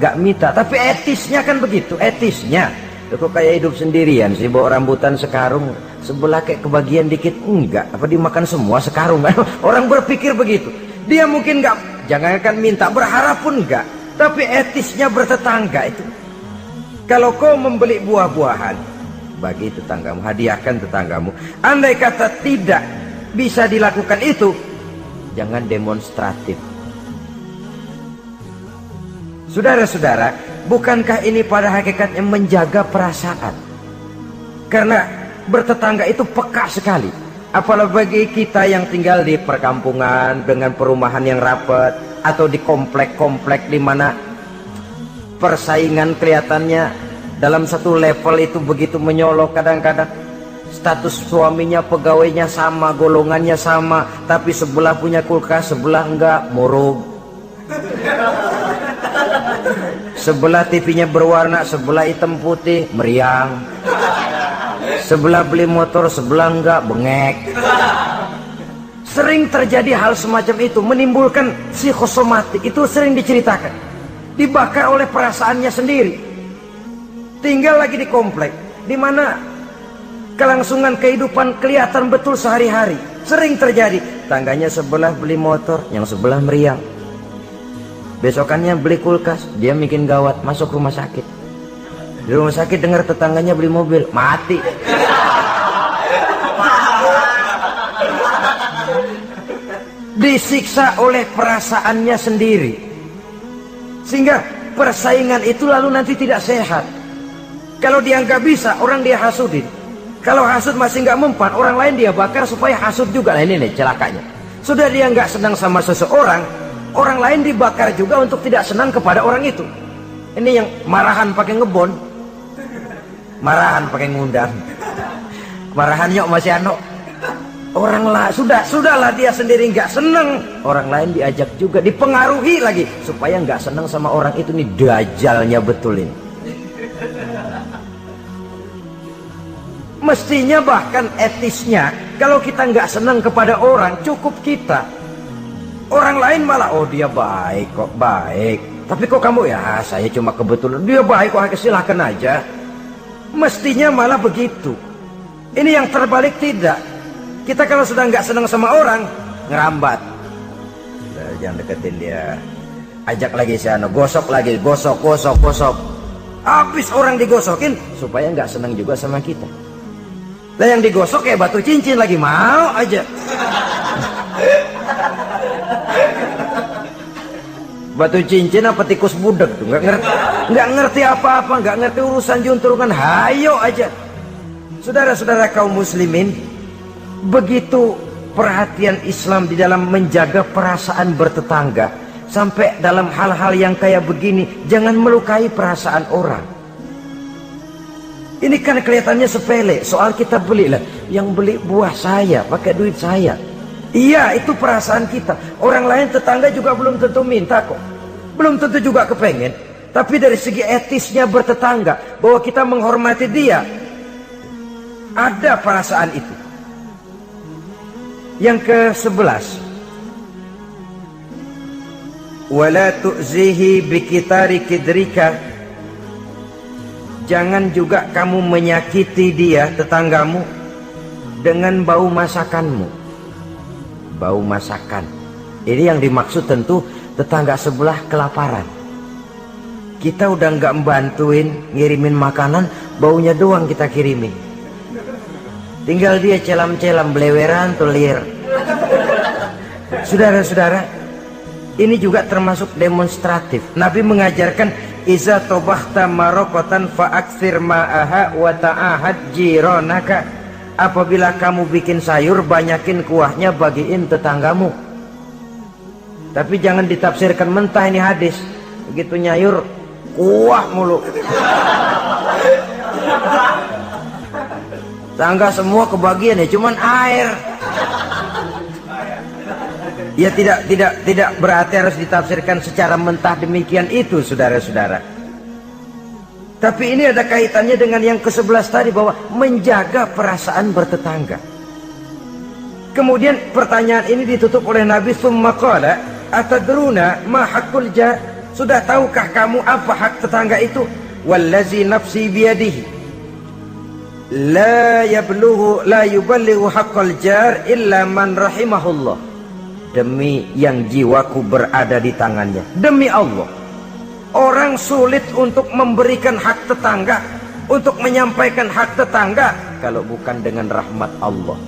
tapi etisnya kan begitu, etisnya. Kok kayak hidup sendirian sih, bawa rambutan sekarung, sebelah kayak kebagian dikit, enggak, apa dimakan semua sekarung? Orang berpikir begitu. Dia mungkin nggak, jangankan minta, berharap pun enggak, tapi etisnya bertetangga itu. Kalau kau membeli buah-buahan, bagi tetanggamu, hadiahkan tetanggamu. Andai kata tidak bisa dilakukan itu, jangan demonstratif. Saudara-saudara, bukankah ini pada hakikatnya menjaga perasaan? Karena bertetangga itu peka sekali. Apalagi bagi kita yang tinggal di perkampungan dengan perumahan yang rapat, atau di komplek-komplek di mana persaingan kelihatannya dalam satu level itu begitu menyolok. Kadang-kadang status suaminya, pegawainya sama, golongannya sama, tapi sebelah punya kulkas, sebelah enggak, murug. Sebelah TV-nya berwarna, sebelah hitam putih, meriang. Sebelah beli motor, sebelah enggak, bengek. Sering terjadi hal semacam itu, menimbulkan psikosomatik. Itu sering diceritakan, dibakar oleh perasaannya sendiri. Tinggal lagi di komplek di mana kelangsungan kehidupan kelihatan betul sehari-hari. Sering terjadi, tangganya sebelah beli motor, yang sebelah meriang. Besokannya beli kulkas, dia bikin gawat, masuk rumah sakit. Di rumah sakit dengar tetangganya beli mobil, mati. Disiksa oleh perasaannya sendiri, sehingga persaingan itu lalu nanti tidak sehat. Kalau dia nggak bisa, orang dia hasudin. Kalau hasud masih nggak mempan, orang lain dia bakar supaya hasud juga. Nah ini nih celakanya. Sudah dia nggak senang sama seseorang, orang lain dibakar juga untuk tidak senang kepada orang itu. Ini yang marahan pakai ngebon, marahan pakai ngundang, marahan yuk masih ano. Orang lain sudahlah dia sendiri nggak seneng, orang lain diajak juga, dipengaruhi lagi supaya nggak seneng sama orang itu. Nih dajalnya betul ini. Mestinya bahkan etisnya, kalau kita nggak seneng kepada orang, cukup kita. Orang lain malah, oh dia baik kok, baik. Tapi kok kamu, ya saya cuma kebetulan, dia baik kok, silahkan aja. Mestinya malah begitu. Ini yang terbalik tidak. Kita kalau sudah nggak senang sama orang, ngerambat. Jangan deketin dia. Ajak lagi sana, gosok lagi, gosok. Habis orang digosokin, supaya nggak senang juga sama kita. Nah yang digosok kayak batu cincin lagi, mau aja. Batu cincin apa tikus budek tuh, nggak ngerti apa-apa, nggak ngerti urusan junturungan, hayo aja. Saudara-saudara kaum muslimin, begitu perhatian Islam di dalam menjaga perasaan bertetangga. Sampai dalam hal-hal yang kayak begini, jangan melukai perasaan orang. Ini kan kelihatannya sepele, soal kita beli lah, yang beli buah saya, pakai duit saya. Iya, itu perasaan kita. Orang lain tetangga juga belum tentu minta kok, belum tentu juga kepengen. Tapi dari segi etisnya bertetangga, bahwa kita menghormati dia, ada perasaan itu. Yang ke-11, wala tu'zihi bikitari kidrika, jangan juga kamu menyakiti dia, tetanggamu, dengan bau masakanmu. Bau masakan ini yang dimaksud tentu tetangga sebelah kelaparan. Kita udah nggak membantuin ngirimin makanan, baunya doang kita kirimin. Tinggal dia celam-celam, beleweran, tulir. Saudara-saudara, ini juga termasuk demonstratif. Nabi mengajarkan, iza tobahta marokotan fa'aksir ma'aha wa ta'ahad jironaka. Apabila kamu bikin sayur, banyakin kuahnya, bagiin tetanggamu. Tapi jangan ditafsirkan mentah ini hadis. Begitu nyayur, kuah mulu. Tangga semua kebagian ya, cuman air. Ya tidak berarti harus ditafsirkan secara mentah demikian itu, saudara-saudara. Tapi ini ada kaitannya dengan yang ke-11 tadi, bahwa menjaga perasaan bertetangga. Kemudian pertanyaan ini ditutup oleh Nabi, summa qala atadruna ma haqqul jar, sudah tahukah kamu apa hak tetangga itu? Wallazi nafsi biyadihi la yuballighu haqqal jar illa man rahimahullah. Demi yang jiwaku berada di tangannya, demi Allah, orang sulit untuk memberikan hak tetangga, untuk menyampaikan hak tetangga, kalau bukan dengan rahmat Allah.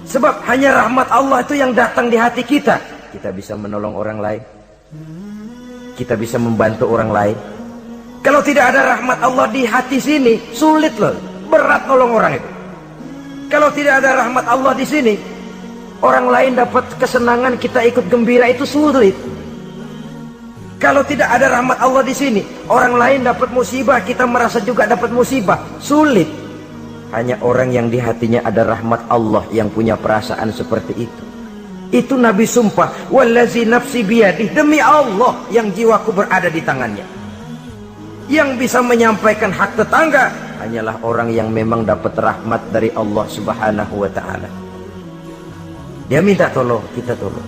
Sebab hanya rahmat Allah itu yang datang di hati kita. Kita bisa menolong orang lain, kita bisa membantu orang lain. Kalau tidak ada rahmat Allah di hati sini, sulit loh, berat nolong orang itu. Kalau tidak ada rahmat Allah di sini, orang lain dapat kesenangan, kita ikut gembira, itu sulit. Kalau tidak ada rahmat Allah di sini, orang lain dapat musibah, kita merasa juga dapat musibah, sulit. Hanya orang yang di hatinya ada rahmat Allah yang punya perasaan seperti itu. Itu Nabi sumpah, wallazi nafsi biyadih, demi Allah yang jiwaku berada di tangannya. Yang bisa menyampaikan hak tetangga hanyalah orang yang memang dapat rahmat dari Allah Subhanahu wa ta'ala. Dia minta tolong, kita tolong.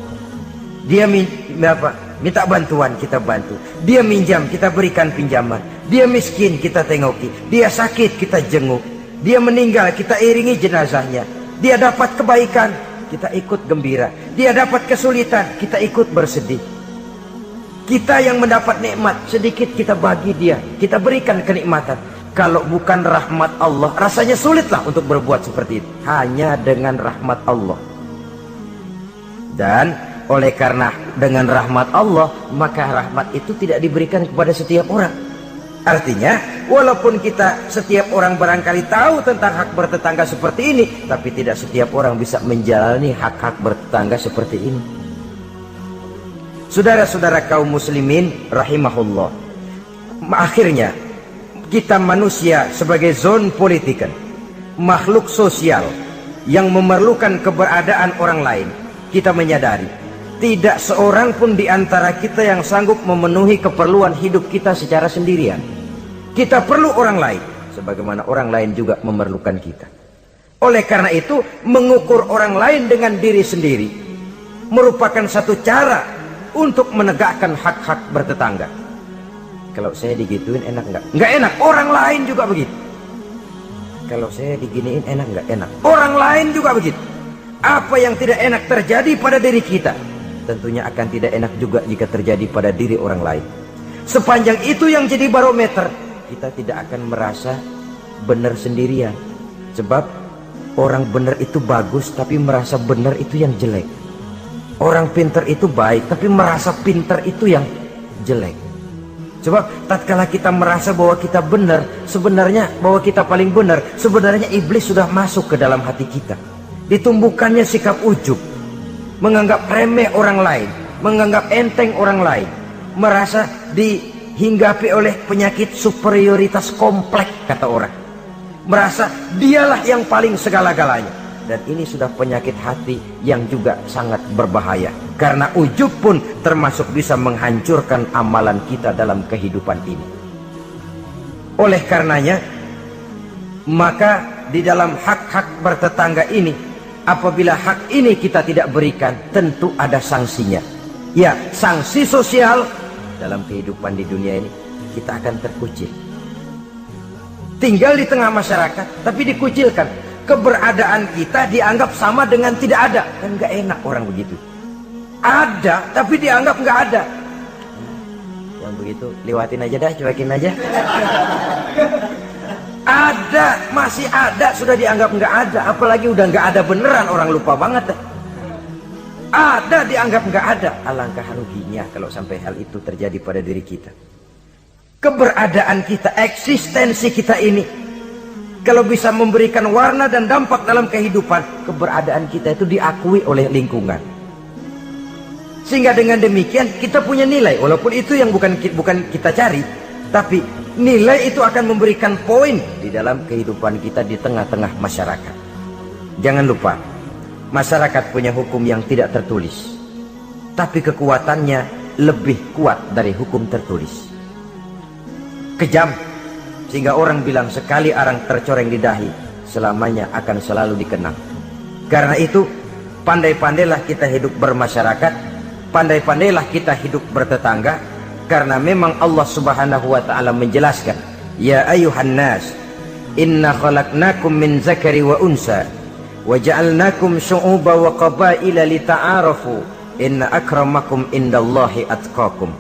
Dia minta bantuan, kita bantu. Dia minjam, kita berikan pinjaman. Dia miskin, kita tengoki. Dia sakit, kita jenguk. Dia meninggal, kita iringi jenazahnya. Dia dapat kebaikan, kita ikut gembira. Dia dapat kesulitan, kita ikut bersedih. Kita yang mendapat nikmat, sedikit kita bagi dia, kita berikan kenikmatan. Kalau bukan rahmat Allah, rasanya sulitlah untuk berbuat seperti itu. Hanya dengan rahmat Allah. Dan oleh karena dengan rahmat Allah, maka rahmat itu tidak diberikan kepada setiap orang. Artinya, walaupun kita setiap orang barangkali tahu tentang hak bertetangga seperti ini, tapi tidak setiap orang bisa menjalani hak-hak bertetangga seperti ini. Saudara-saudara kaum muslimin rahimahullah, akhirnya kita manusia sebagai zon politikan, makhluk sosial, yang memerlukan keberadaan orang lain, kita menyadari tidak seorang pun di antara kita yang sanggup memenuhi keperluan hidup kita secara sendirian. Kita perlu orang lain, sebagaimana orang lain juga memerlukan kita. Oleh karena itu, mengukur orang lain dengan diri sendiri merupakan satu cara untuk menegakkan hak-hak bertetangga. Kalau saya digituin enak nggak? Nggak enak. Orang lain juga begitu. Kalau saya diginiin enak nggak? Enak. Orang lain juga begitu. Apa yang tidak enak terjadi pada diri kita, tentunya akan tidak enak juga jika terjadi pada diri orang lain. Sepanjang itu yang jadi barometer, kita tidak akan merasa benar sendirian. Sebab orang benar itu bagus, tapi merasa benar itu yang jelek. Orang pintar itu baik, tapi merasa pintar itu yang jelek. Sebab tatkala kita merasa bahwa kita benar, sebenarnya bahwa kita paling benar, sebenarnya iblis sudah masuk ke dalam hati kita. Ditumbuhkannya sikap ujub, menganggap remeh orang lain, menganggap enteng orang lain, merasa dihinggapi oleh penyakit superioritas kompleks, kata orang. Merasa dialah yang paling segala-galanya. Dan ini sudah penyakit hati yang juga sangat berbahaya. Karena ujub pun termasuk bisa menghancurkan amalan kita dalam kehidupan ini. Oleh karenanya, maka di dalam hak-hak bertetangga ini, apabila hak ini kita tidak berikan, tentu ada sanksinya. Ya, sanksi sosial dalam kehidupan di dunia ini, kita akan terkucil. Tinggal di tengah masyarakat, tapi dikucilkan. Keberadaan kita dianggap sama dengan tidak ada. Kan gak enak orang begitu. Ada, tapi dianggap gak ada. Yang begitu, lewatin aja dah, cuekin aja. Ada, masih ada, sudah dianggap gak ada. Apalagi udah gak ada beneran, orang lupa banget. Ada, dianggap gak ada. Alangkah ruginya kalau sampai hal itu terjadi pada diri kita. Keberadaan kita, eksistensi kita ini, kalau bisa memberikan warna dan dampak dalam kehidupan, keberadaan kita itu diakui oleh lingkungan. Sehingga dengan demikian kita punya nilai, walaupun itu yang bukan kita cari, tapi nilai itu akan memberikan poin di dalam kehidupan kita di tengah-tengah masyarakat. Jangan lupa, masyarakat punya hukum yang tidak tertulis, tapi kekuatannya lebih kuat dari hukum tertulis. Kejam, sehingga orang bilang sekali arang tercoreng di dahi, selamanya akan selalu dikenang. Karena itu, pandai-pandailah kita hidup bermasyarakat, pandai-pandailah kita hidup bertetangga, karena memang Allah Subhanahu wa ta'ala menjelaskan, ya ayuhan nas, inna khalaqnakum min zakari wa unsa, wa ja'alnakum syu'uba wa qabaila lita'arafu, inna akramakum indallahi atqakum.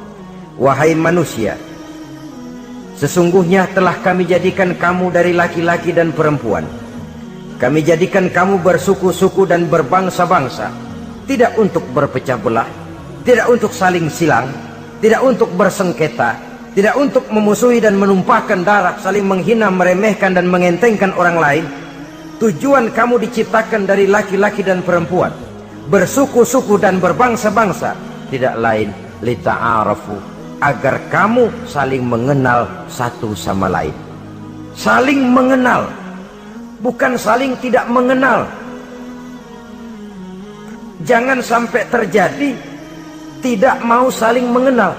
Wahai manusia, sesungguhnya telah kami jadikan kamu dari laki-laki dan perempuan. Kami jadikan kamu bersuku-suku dan berbangsa-bangsa, tidak untuk berpecah belah, tidak untuk saling silang, tidak untuk bersengketa, tidak untuk memusuhi dan menumpahkan darah, saling menghina, meremehkan dan mengentengkan orang lain. Tujuan kamu diciptakan dari laki-laki dan perempuan, bersuku-suku dan berbangsa-bangsa, tidak lain lita'arafu, agar kamu saling mengenal satu sama lain. Saling mengenal, bukan saling tidak mengenal. Jangan sampai terjadi tidak mau saling mengenal.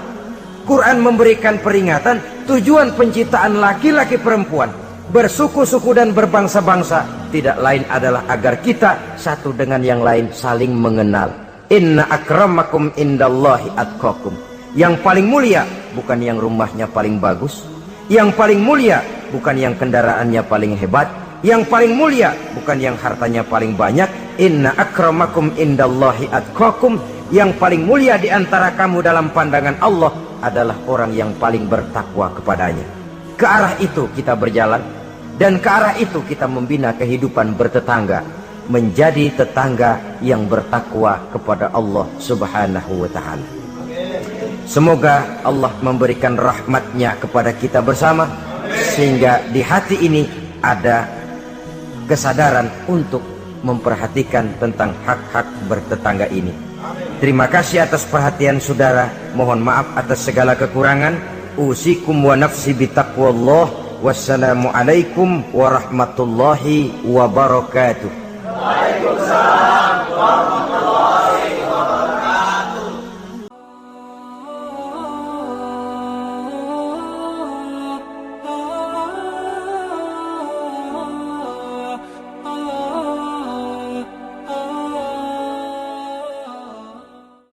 Quran memberikan peringatan, tujuan penciptaan laki-laki perempuan, bersuku-suku dan berbangsa-bangsa, tidak lain adalah agar kita satu dengan yang lain saling mengenal. Inna akramakum indallahi atqakum. Yang paling mulia bukan yang rumahnya paling bagus, yang paling mulia bukan yang kendaraannya paling hebat, yang paling mulia bukan yang hartanya paling banyak. Inna akramakum indallahi atqakum. Yang paling mulia di antara kamu dalam pandangan Allah adalah orang yang paling bertakwa kepadanya. Ke arah itu kita berjalan, dan ke arah itu kita membina kehidupan bertetangga, menjadi tetangga yang bertakwa kepada Allah Subhanahu wa ta'ala. Semoga Allah memberikan rahmatnya kepada kita bersama, sehingga di hati ini ada kesadaran untuk memperhatikan tentang hak-hak bertetangga ini. Terima kasih atas perhatian saudara. Mohon maaf atas segala kekurangan. Usikum wa nafsi bitaqwallah. Wassalamualaikum warahmatullahi wabarakatuh. Waalaikumsalam warahmatullahi